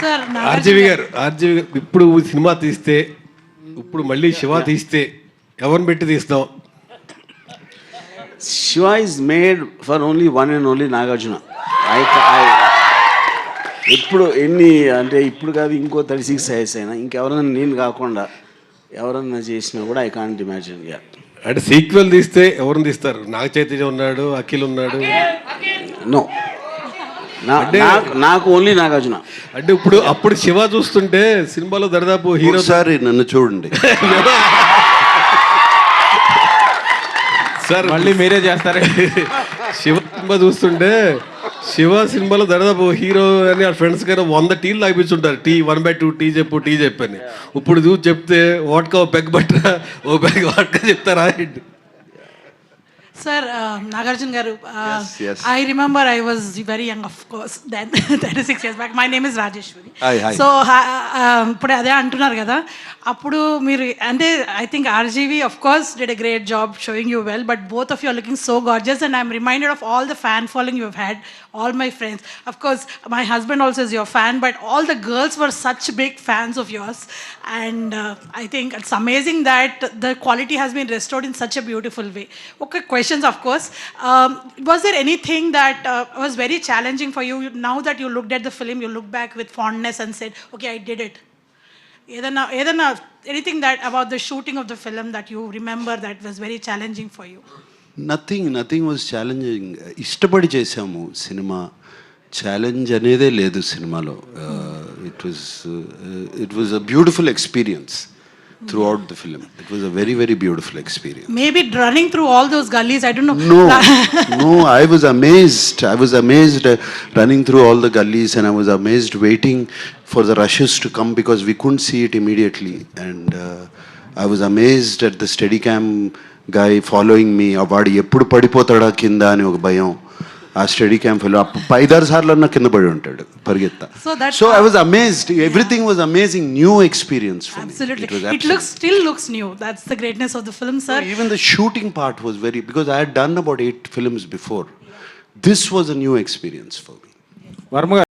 Sir RGV గారు ఇప్పుడు cinema తీస్తే ఇప్పుడు మళ్ళీ శివ తీస్తే ఎవరిని పెట్టి తీస్తాం? Shiva is made for only one and only Nagarjuna. ఇప్పుడు ఎన్ని అంటే ఇప్పుడు కాదు ఇంకో 36 ఇయర్స్ అయినా ఇంకెవరైనా నేను కాకుండా ఎవరన్నా చేసినా కూడా ఐ కాంట్ ఇమాజిన్. అంటే సీక్వెల్ తీస్తే ఎవరిని తీస్తారు? నాగ చైతన్య ఉన్నాడు, అఖిల్ ఉన్నాడు. నో, నాకు ఓన్లీ నాగార్జున. అంటే అప్పుడు శివ చూస్తుంటే సినిమాలో దరిదాపు హీరో. సార్ నన్ను చూడండి సార్, మళ్ళీ మీరే చేస్తారే. శివ సినిమా చూస్తుంటే శివ సినిమాలో దాదాపు హీరో అని ఆ ఫ్రెండ్స్ కానీ 100 టీలు తాగిపించుంటారు. టీ 1/2 టీ చెప్పని. ఇప్పుడు చూసి చెప్తే వాట్కా ఓ పెగ్ బట్టరా, ఓ పెగ్ వాట్కా చెప్తారా? Sir, Nagarjun garu, yes. I remember I was very young, of course, then 36 years back. My name is Rajeshwari. Hi. So, ఇప్పుడు అదే అంటున్నారు కదా, అప్పుడు మీరు అంటే I think RGV of course did a great job showing you well, but both of you are looking so gorgeous and I'm reminded of all the fan following you have had, all my friends. Of course, my husband also is your fan, but all the girls were such big fans of yours and I think it's amazing that the quality has been restored in such a beautiful way. Okay, questions of course. Was there anything that was very challenging for you now that you looked at the film, you look back with fondness and said, okay, I did it? Edana anything that about the shooting of the film that you remember that was very challenging for you? Nothing was challenging. ఇష్టపడి చేసాము cinema. Challenge అనేదే లేదు సినిమాలో. It was a beautiful experience throughout the film. It was a very, very beautiful experience. Maybe running through all those gullies, I don't know. No, I was amazed running through all the gullies, and I was amazed waiting for the rushes to come because we couldn't see it immediately. And I was amazed at the Steadicam guy following me. వాడు ఎప్పుడు పడిపోతాడా కింద అని ఒక భయం. ఆ study క్యాంప్లో 5-6 సార్లు అన్న కింద పడి ఉంటాడు పరిగెత్తా. So I was amazed. Everything was amazing. New experience for me. Absolutely. It still looks new. That's the greatness of the film, sir. Even the shooting part was because I had done about 8 films before. This was a new experience for me. Varma